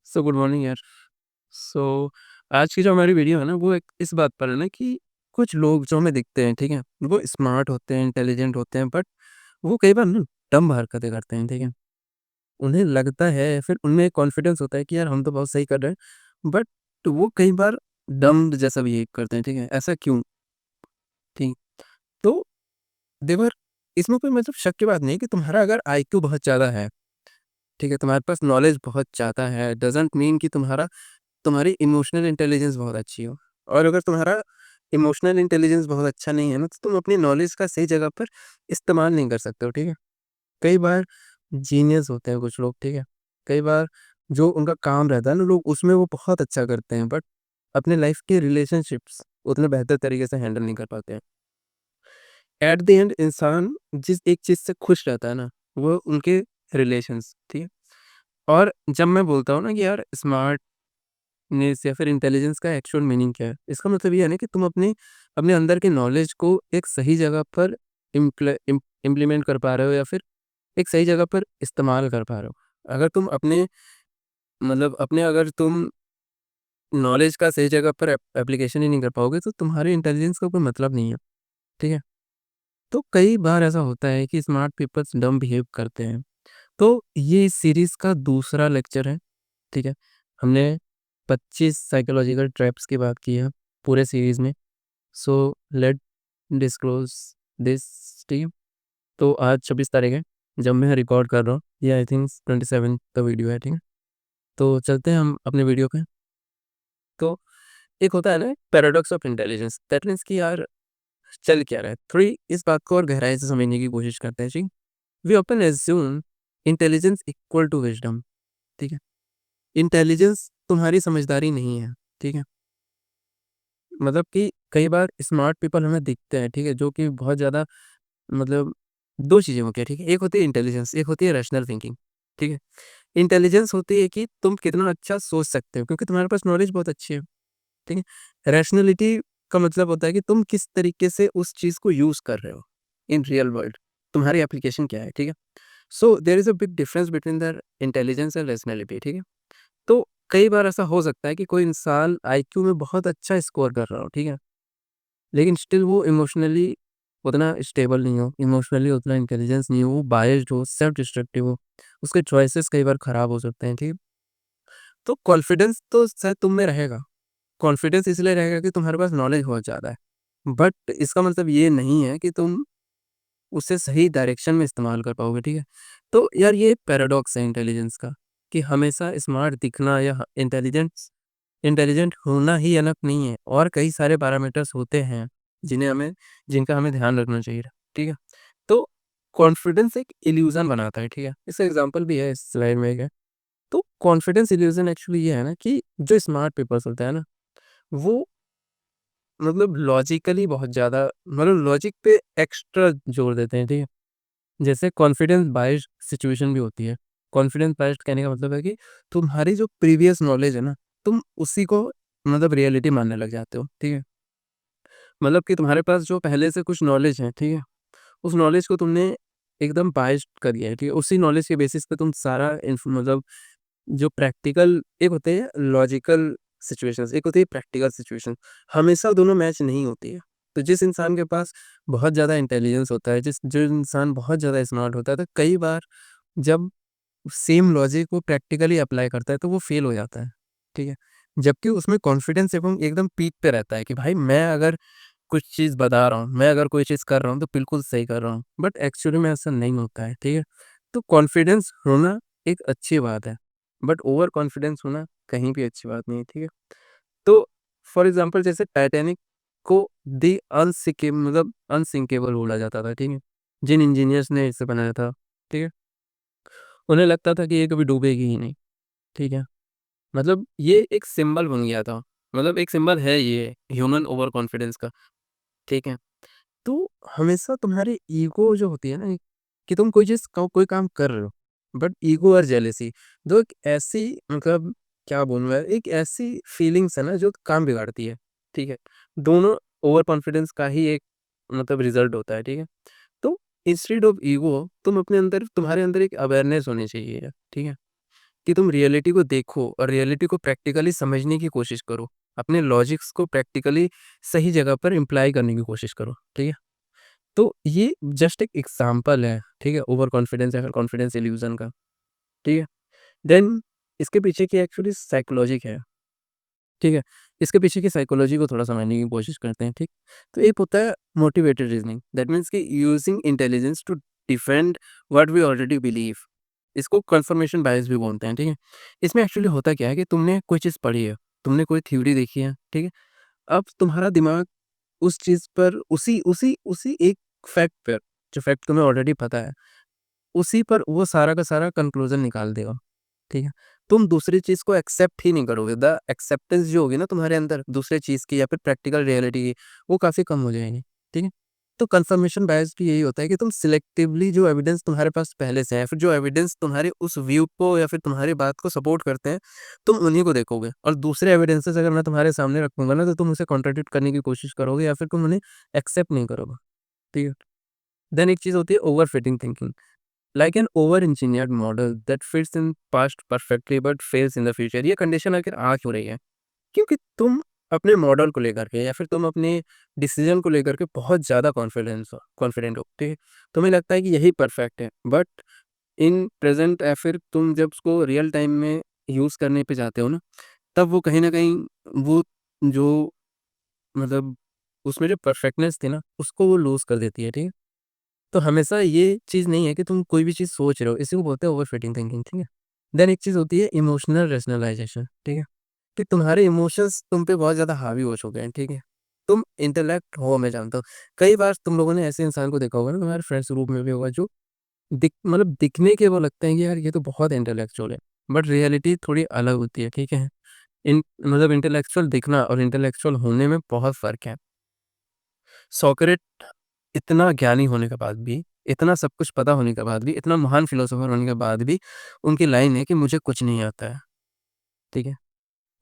Good morning यार। सो आज की जो हमारी वीडियो है ना वो एक इस बात पर है ना कि कुछ लोग जो हमें दिखते हैं, ठीक है? वो स्मार्ट होते हैं, इंटेलिजेंट होते हैं, बट वो कई बार ना डम्ब हरकतें करते हैं, ठीक है? उन्हें लगता है, फिर उनमें कॉन्फिडेंस होता है कि यार हम तो बहुत सही कर रहे हैं, बट वो कई बार डम्ब जैसा बिहेव करते हैं, ठीक है? ऐसा क्यों? ठीक, तो देखो यार, इसमें कोई मतलब शक की बात नहीं है कि तुम्हारा अगर आईक्यू बहुत ज़्यादा है, ठीक है? तुम्हारे पास नॉलेज बहुत ज़्यादा है, डज़न्ट मीन कि तुम्हारी इमोशनल इंटेलिजेंस बहुत अच्छी हो। और अगर तुम्हारा इमोशनल इंटेलिजेंस बहुत अच्छा नहीं है ना, तो तुम अपनी नॉलेज का सही जगह पर इस्तेमाल नहीं कर सकते हो, ठीक है? कई बार जीनियस होते हैं कुछ लोग, ठीक है? कई बार जो उनका काम रहता है ना, लोग उसमें वो बहुत अच्छा करते हैं, बट अपने लाइफ के रिलेशनशिप्स उतने बेहतर तरीके से हैंडल नहीं कर पाते हैं। एट द एंड इंसान जिस एक चीज़ से खुश रहता है ना, वो उनके रिलेशंस, ठीक है? और जब मैं बोलता हूँ ना कि यार स्मार्टनेस या फिर इंटेलिजेंस का एक्चुअल मीनिंग क्या है? इसका मतलब ये है ना कि तुम अपने अपने अंदर के नॉलेज को एक सही जगह पर इम्प्लीमेंट कर पा रहे हो या फिर एक सही जगह पर इस्तेमाल कर पा रहे हो। अगर तुम अपने मतलब अपने अगर तुम नॉलेज का सही जगह पर एप्लीकेशन ही नहीं कर पाओगे, तो तुम्हारे इंटेलिजेंस का कोई मतलब नहीं है, ठीक है? तो कई बार ऐसा होता है कि स्मार्ट पीपल्स डम्ब बिहेव करते हैं। तो ये इस सीरीज़ का दूसरा लेक्चर है, ठीक है? हमने 25 साइकोलॉजिकल ट्रैप्स की बात की है पूरे सीरीज़ में। So let disclose this to you. तो आज 26 तारीख है, जब मैं रिकॉर्ड कर रहा हूँ। ये आई थिंक 27 का वीडियो है, ठीक है? तो चलते हैं हम अपने वीडियो पे। तो एक होता है ना paradox of intelligence, that means कि यार चल क्या रहा है? थोड़ी इस बात को और गहराई से समझने की कोशिश करते हैं, ठीक? We often assume intelligence equal to wisdom, ठीक है? इंटेलिजेंस तुम्हारी समझदारी नहीं है, ठीक है? मतलब कि कई बार स्मार्ट पीपल हमें दिखते हैं, ठीक है? जो कि बहुत ज़्यादा मतलब 2 चीज़ें होती हैं, ठीक है? एक होती है इंटेलिजेंस, एक होती है रैशनल थिंकिंग, ठीक है? इंटेलिजेंस होती है कि तुम कितना अच्छा सोच सकते हो क्योंकि तुम्हारे पास नॉलेज बहुत अच्छी है, ठीक है? रैशनैलिटी का मतलब होता है कि तुम किस तरीके से उस चीज़ को यूज़ कर रहे हो इन रियल वर्ल्ड। तुम्हारी एप्लीकेशन क्या है, ठीक है? So there is a big difference between the intelligence and rationality, ठीक है? तो कई बार ऐसा हो सकता है कि कोई इंसान आईक्यू में बहुत अच्छा स्कोर कर रहा हो, ठीक है? लेकिन स्टिल वो इमोशनली उतना स्टेबल नहीं हो, इमोशनली उतना इंटेलिजेंस नहीं हो, वो बायस्ड हो, सेल्फ डिस्ट्रक्टिव हो, उसके चॉइसेस कई बार खराब हो सकते हैं, ठीक है? तो कॉन्फिडेंस तो शायद तुम में रहेगा, कॉन्फिडेंस इसलिए रहेगा कि तुम्हारे पास नॉलेज बहुत ज़्यादा है, बट इसका मतलब ये नहीं है कि तुम उसे सही डायरेक्शन में इस्तेमाल कर पाओगे, ठीक है? तो यार ये पैराडॉक्स है इंटेलिजेंस का कि हमेशा स्मार्ट दिखना या इंटेलिजेंस इंटेलिजेंट होना ही इनफ नहीं है और कई सारे पैरामीटर्स होते हैं जिनका हमें ध्यान रखना चाहिए, ठीक है? तो कॉन्फिडेंस एक इल्यूज़न बनाता है, ठीक है? इसका एग्ज़ाम्पल भी है इस स्लाइड में एक है। तो कॉन्फिडेंस इल्यूज़न एक्चुअली ये है ना कि जो स्मार्ट पीपल्स होते हैं ना, वो मतलब लॉजिकली बहुत ज़्यादा मतलब लॉजिक पे एक्स्ट्रा जोर देते हैं, ठीक है? जैसे कॉन्फिडेंस बायस्ड सिचुएशन भी होती है। कॉन्फिडेंस बायस्ड कहने का मतलब है कि तुम्हारी जो प्रीवियस नॉलेज है ना, तुम उसी को मतलब रियलिटी मानने लग जाते हो, ठीक है? मतलब कि तुम्हारे पास जो पहले से कुछ नॉलेज है, ठीक है? उस नॉलेज को तुमने एकदम बायस्ड कर दिया है, ठीक है? उसी नॉलेज के बेसिस पे तुम सारा मतलब जो प्रैक्टिकल एक होते हैं लॉजिकल सिचुएशंस, एक होती है प्रैक्टिकल सिचुएशन, हमेशा दोनों मैच नहीं होती है। तो जिस इंसान के पास बहुत ज़्यादा इंटेलिजेंस होता है, जो इंसान बहुत ज़्यादा स्मार्ट होता है, तो कई बार जब सेम लॉजिक वो प्रैक्टिकली अप्लाई करता है, तो वो फेल हो जाता है, ठीक है? जबकि उसमें कॉन्फिडेंस एवं एकदम पीक पे रहता है कि भाई मैं अगर कुछ चीज़ बता रहा हूँ, मैं अगर कोई चीज़ कर रहा हूँ, तो बिल्कुल सही कर रहा हूँ। बट एक्चुअली में ऐसा नहीं होता है, ठीक है? तो कॉन्फिडेंस होना एक अच्छी बात है, बट ओवर कॉन्फिडेंस होना कहीं भी अच्छी बात नहीं है, ठीक है? तो फॉर एग्ज़ाम्पल जैसे टाइटैनिक को मतलब अनसिंकेबल बोला जाता था, ठीक है? जिन इंजीनियर्स ने इसे बनाया था, ठीक है? उन्हें लगता था कि ये कभी डूबेगी ही नहीं, ठीक है? मतलब ये एक सिंबल बन गया था, मतलब एक सिंबल है ये ह्यूमन ओवर कॉन्फिडेंस का, ठीक है? तो हमेशा तुम्हारी ईगो जो होती है ना कि तुम कोई काम कर रहे हो, बट ईगो और जेलेसी 2 एक ऐसी मतलब क्या बोलूँ मैं, एक ऐसी फीलिंग्स है ना जो काम बिगाड़ती है, ठीक है? दोनों ओवर कॉन्फिडेंस का ही एक मतलब रिज़ल्ट होता है, ठीक है? तो इंस्टेड ऑफ ईगो तुम अपने अंदर तुम्हारे अंदर एक अवेयरनेस होनी चाहिए, ठीक है? कि तुम रियलिटी को देखो और रियलिटी को प्रैक्टिकली समझने की कोशिश करो। अपने लॉजिक्स को प्रैक्टिकली सही जगह पर इम्प्लाई करने की कोशिश करो, ठीक है? तो ये जस्ट एक एग्ज़ाम्पल है, ठीक है? ओवर कॉन्फिडेंस या फिर कॉन्फिडेंस इल्यूज़न का, ठीक है? देन इसके पीछे की एक्चुअली साइकोलॉजी क्या है, ठीक है? इसके पीछे की साइकोलॉजी को थोड़ा समझने की कोशिश करते हैं, ठीक? तो एक होता है मोटिवेटेड रीज़निंग, दैट मीन्स कि using intelligence to defend what we already believe. इसको कन्फर्मेशन बायस भी बोलते हैं, ठीक है? इसमें एक्चुअली होता क्या है कि तुमने कोई चीज़ पढ़ी है, तुमने कोई थ्योरी देखी है, ठीक है? अब तुम्हारा दिमाग उस चीज़ पर उसी उसी उसी एक फैक्ट पर, जो फैक्ट तुम्हें ऑलरेडी पता है, उसी पर वो सारा का सारा कंक्लूज़न निकाल देगा, ठीक है? तुम दूसरी चीज़ को एक्सेप्ट ही नहीं करोगे। द एक्सेप्टेंस जो होगी ना तुम्हारे अंदर दूसरे चीज़ की या फिर प्रैक्टिकल रियलिटी की, वो काफ़ी कम हो जाएगी, ठीक है? तो कन्फर्मेशन बायस भी यही होता है कि तुम सिलेक्टिवली जो एविडेंस तुम्हारे पास पहले से है, या फिर जो एविडेंस तुम्हारे उस व्यू को या फिर तुम्हारी बात को सपोर्ट करते हैं, तुम उन्हीं को देखोगे और दूसरे एविडेंसेस अगर मैं तुम्हारे सामने रखूँगा ना, तो तुम उसे कॉन्ट्राडिक्ट करने की कोशिश करोगे या फिर तुम उन्हें एक्सेप्ट नहीं करोगे, ठीक है? देन एक चीज़ होती है overfitting thinking, like an over engineered model that fits in past perfectly but fails in the future. ये कंडीशन आखिर आ क्यों रही है? क्योंकि तुम अपने मॉडल को लेकर के या फिर तुम अपने डिसीजन को लेकर के बहुत ज़्यादा कॉन्फिडेंट हो, ठीक है? तुम्हें लगता है कि यही परफेक्ट है, बट इन प्रेजेंट या फिर तुम जब उसको रियल टाइम में यूज़ करने पे जाते हो ना, तब वो कहीं न कहीं वो जो मतलब उसमें जो परफेक्टनेस थी ना, उसको वो लूज़ कर देती है, ठीक है? तो हमेशा ये चीज़ नहीं है कि तुम कोई भी चीज़ सोच रहे हो, इसी को बोलते हैं ओवरफिटिंग थिंकिंग, ठीक है? देन एक चीज़ होती है इमोशनल रैशनलाइज़ेशन, ठीक है? कि तुम्हारे इमोशंस तुम पे बहुत ज़्यादा हावी हो चुके हैं, ठीक है? तुम इंटेलेक्ट हो, मैं जानता हूँ। कई बार तुम लोगों ने ऐसे इंसान को देखा होगा ना, तुम्हारे फ्रेंड्स ग्रुप में भी होगा, जो दिखने के वो लगते हैं कि यार ये तो बहुत इंटेलेक्चुअल है, बट रियलिटी थोड़ी अलग होती है, ठीक है? इंटेलेक्चुअल दिखना और इंटेलेक्चुअल होने में बहुत फ़र्क है। सोक्रेट इतना ज्ञानी होने के बाद भी, इतना सब कुछ पता होने के बाद भी, इतना महान फिलोसोफर होने के बाद भी, उनकी लाइन है कि मुझे कुछ नहीं आता है, ठीक है?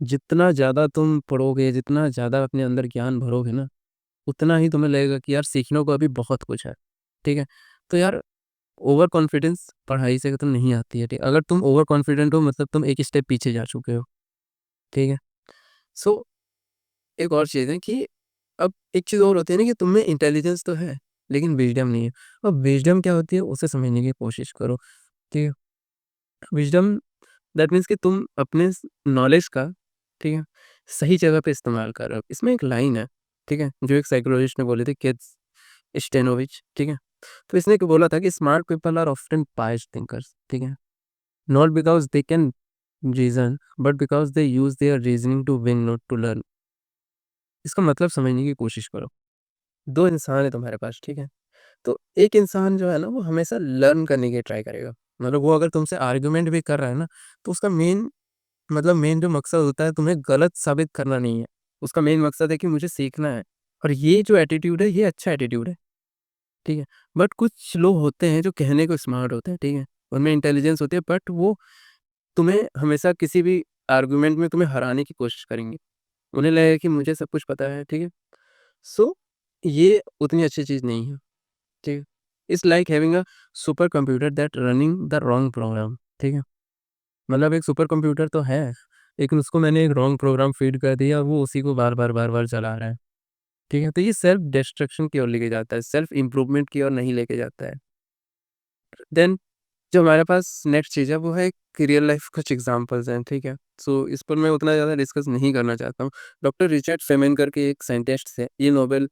जितना ज़्यादा तुम पढ़ोगे, जितना ज़्यादा अपने अंदर ज्ञान भरोगे ना, उतना ही तुम्हें लगेगा कि यार सीखने को अभी बहुत कुछ है, ठीक है? तो यार ओवर कॉन्फिडेंस पढ़ाई से तो नहीं आती है, ठीक? अगर तुम ओवर कॉन्फिडेंट हो मतलब तुम एक स्टेप पीछे जा चुके हो, ठीक है? सो एक और चीज़ है कि अब एक चीज़ और होती है ना कि तुम में इंटेलिजेंस तो है, लेकिन विज़डम नहीं है। अब विज़डम क्या होती है उसे समझने की कोशिश करो, ठीक है? विज़डम दैट मीन्स कि तुम अपने नॉलेज का, ठीक है, सही जगह पे इस्तेमाल कर रहे हो। इसमें एक लाइन है, ठीक है, जो एक साइकोलॉजिस्ट ने बोली थी, किड्स स्टेनोविच, ठीक है? तो इसने क्या बोला था कि smart people are often past thinkers, ठीक है? Not because they can reason but because they use their reasoning to win not to learn. इसका मतलब समझने की कोशिश करो। 2 इंसान है तुम्हारे पास, ठीक है? तो एक इंसान जो है ना, वो हमेशा लर्न करने की ट्राई करेगा। मतलब वो अगर तुमसे आर्गुमेंट भी कर रहा है ना, तो उसका मेन जो मकसद होता है तुम्हें गलत साबित करना नहीं है। उसका मेन मकसद है कि मुझे सीखना है और ये जो एटीट्यूड है, ये अच्छा एटीट्यूड है, ठीक है? बट कुछ लोग होते हैं जो कहने को स्मार्ट होते हैं, ठीक है? उनमें इंटेलिजेंस होती है, बट वो तुम्हें हमेशा किसी भी आर्गुमेंट में तुम्हें हराने की कोशिश करेंगे। उन्हें लगेगा कि मुझे सब कुछ पता है, ठीक है? सो ये उतनी अच्छी चीज़ नहीं है, ठीक है? It's like having a super computer that running the wrong program, ठीक है? मतलब एक सुपर कंप्यूटर तो है, लेकिन उसको मैंने एक रॉन्ग प्रोग्राम फीड कर दिया और वो उसी को बार-बार चला रहा है, ठीक है? तो ये सेल्फ डिस्ट्रक्शन की ओर लेके जाता है, सेल्फ इम्प्रूवमेंट की ओर नहीं लेके जाता है। देन जो हमारे पास नेक्स्ट चीज़ है, वो है रियल लाइफ कुछ एग्ज़ाम्पल्स हैं, ठीक है? सो इस पर मैं उतना ज़्यादा डिस्कस नहीं करना चाहता हूँ। डॉक्टर रिचर्ड फेमेन करके एक साइंटिस्ट थे, ये नोबेल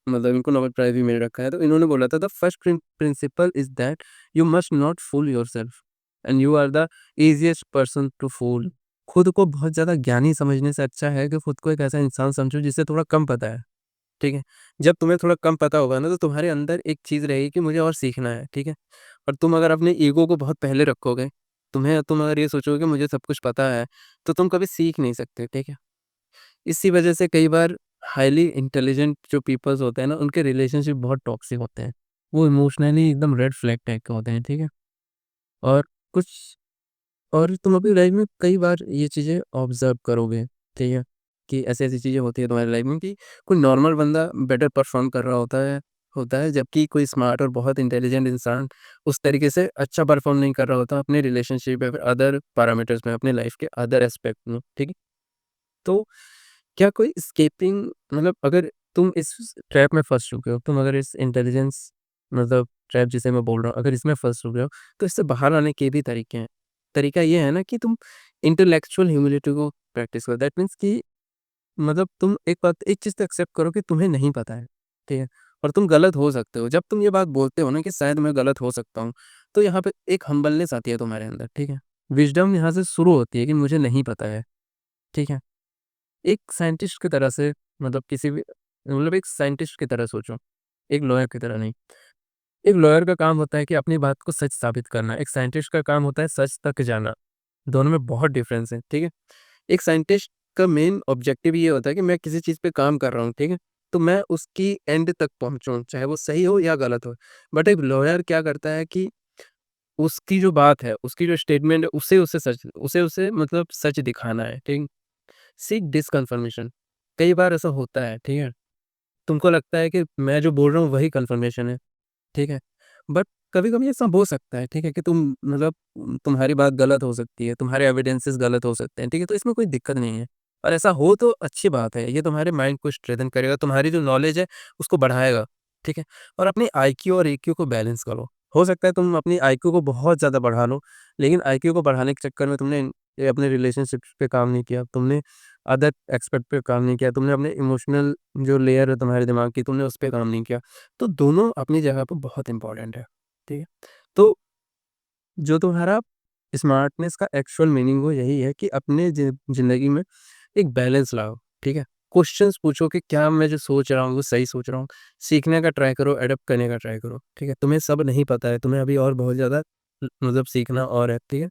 मतलब इनको नोबेल प्राइज़ भी मिल रखा है, तो इन्होंने बोला था the first principle is that you must not fool yourself and you are the easiest person to fool. खुद को बहुत ज़्यादा ज्ञानी समझने से अच्छा है कि खुद को एक ऐसा इंसान समझो जिसे थोड़ा कम पता है, ठीक है? जब तुम्हें थोड़ा कम पता होगा ना, तो तुम्हारे अंदर एक चीज़ रहेगी कि मुझे और सीखना है, ठीक है? और तुम अगर अपने ईगो को बहुत पहले रखोगे, तुम अगर ये सोचोगे मुझे सब कुछ पता है, तो तुम कभी सीख नहीं सकते, ठीक है? इसी वजह से कई बार हाइली इंटेलिजेंट जो पीपल्स होते हैं ना, उनके रिलेशनशिप बहुत टॉक्सिक होते हैं। वो इमोशनली एकदम रेड फ्लैग टाइप के होते हैं, ठीक है? और कुछ और तुम अपनी लाइफ में कई बार ये चीज़ें ऑब्ज़र्व करोगे, ठीक है? कि ऐसी-ऐसी चीज़ें होती हैं तुम्हारी लाइफ में कि कोई नॉर्मल बंदा बेटर परफ़ॉर्म कर रहा होता है होता है, जबकि कोई स्मार्ट और बहुत इंटेलिजेंट इंसान उस तरीके से अच्छा परफ़ॉर्म नहीं कर रहा होता अपने रिलेशनशिप या फिर अदर पैरामीटर्स में, अपने लाइफ़ के अदर एस्पेक्ट में, ठीक है? तो क्या कोई एस्केपिंग मतलब अगर तुम इस ट्रैप में फँस चुके हो, तुम अगर इस इंटेलिजेंस मतलब ट्रैप जिसे मैं बोल रहा हूँ, अगर इसमें फँस चुके हो, तो इससे बाहर आने के भी तरीके हैं। तरीका ये है ना कि तुम इंटेलेक्चुअल ह्यूमिलिटी को प्रैक्टिस करो। दैट मीन्स कि मतलब तुम एक चीज़ तो एक्सेप्ट करो कि तुम्हें नहीं पता है, ठीक है? और तुम गलत हो सकते हो। जब तुम ये बात बोलते हो ना कि शायद मैं गलत हो सकता हूँ, तो यहाँ पे एक हम्बलनेस आती है तुम्हारे अंदर, ठीक है? विज़डम यहाँ से शुरू होती है कि मुझे नहीं पता है, ठीक है? एक साइंटिस्ट की तरह से मतलब किसी भी मतलब एक साइंटिस्ट की तरह सोचो, एक लॉयर की तरह नहीं। एक लॉयर का काम होता है कि अपनी बात को सच साबित करना, एक साइंटिस्ट का काम होता है सच तक जाना। दोनों में बहुत डिफरेंस है, ठीक है? एक साइंटिस्ट का मेन ऑब्जेक्टिव ये होता है कि मैं किसी चीज़ पे काम कर रहा हूँ, ठीक है? तो मैं उसकी एंड तक पहुँचूँ, चाहे वो सही हो या गलत हो। बट एक लॉयर क्या करता है कि उसकी जो बात है, उसकी जो स्टेटमेंट है, उसे मतलब सच दिखाना है, ठीक? सीक डिसकन्फर्मेशन कई बार ऐसा होता है, ठीक है? तुमको लगता है कि मैं जो बोल रहा हूँ वही कन्फर्मेशन है, ठीक है? बट कभी-कभी ऐसा हो सकता है, ठीक है? कि तुम मतलब तुम्हारी बात गलत हो सकती है, तुम्हारे एविडेंसेस गलत हो सकते हैं, ठीक है? तो इसमें कोई दिक्कत नहीं है और ऐसा हो तो अच्छी बात है, ये तुम्हारे माइंड को स्ट्रेंथन करेगा, तुम्हारी जो नॉलेज है उसको बढ़ाएगा, ठीक है? और अपनी आईक्यू और ईक्यू को बैलेंस करो। हो सकता है तुम अपनी आईक्यू को बहुत ज़्यादा बढ़ा लो, लेकिन आईक्यू को बढ़ाने के चक्कर में तुमने अपने रिलेशनशिप्स पे काम नहीं किया, तुमने अदर एस्पेक्ट पे काम नहीं किया, तुमने अपने इमोशनल जो लेयर है तुम्हारे दिमाग की, तुमने उस पे काम नहीं किया। तो दोनों अपनी जगह पे बहुत इम्पोर्टेंट है, ठीक है? तो जो तुम्हारा स्मार्टनेस का एक्चुअल मीनिंग वो यही है कि अपने ज़िंदगी में एक बैलेंस लाओ, ठीक है? क्वेश्चन्स पूछो कि क्या मैं जो सोच रहा हूँ, वो सही सोच रहा हूँ? सीखने का ट्राई करो, एडॉप्ट करने का ट्राई करो, ठीक है? तुम्हें सब नहीं पता है, तुम्हें अभी और बहुत ज़्यादा मतलब सीखना और है, ठीक है?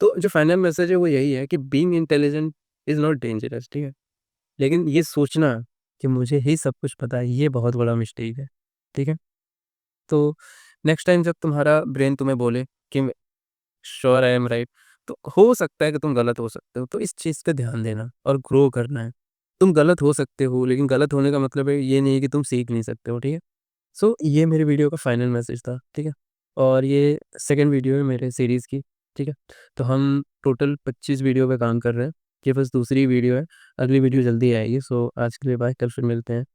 तो जो फाइनल मैसेज है वो यही है कि being intelligent is not dangerous, ठीक है? लेकिन ये सोचना कि मुझे ही सब कुछ पता है, ये बहुत बड़ा मिस्टेक है, ठीक है? तो नेक्स्ट टाइम जब तुम्हारा ब्रेन तुम्हें बोले कि श्योर आई एम राइट, तो हो सकता है कि तुम गलत हो सकते हो, तो इस चीज़ पे ध्यान देना और ग्रो करना है। तुम गलत हो सकते हो, लेकिन गलत होने का मतलब है ये नहीं है कि तुम सीख नहीं सकते हो, ठीक है? सो ये मेरे वीडियो का फाइनल मैसेज था, ठीक है? और ये सेकंड वीडियो है मेरे सीरीज़ की, ठीक है? तो हम टोटल 25 वीडियो पे काम कर रहे हैं, ये बस दूसरी वीडियो है, अगली वीडियो जल्दी आएगी। सो आज के लिए बाय, कल फिर मिलते हैं।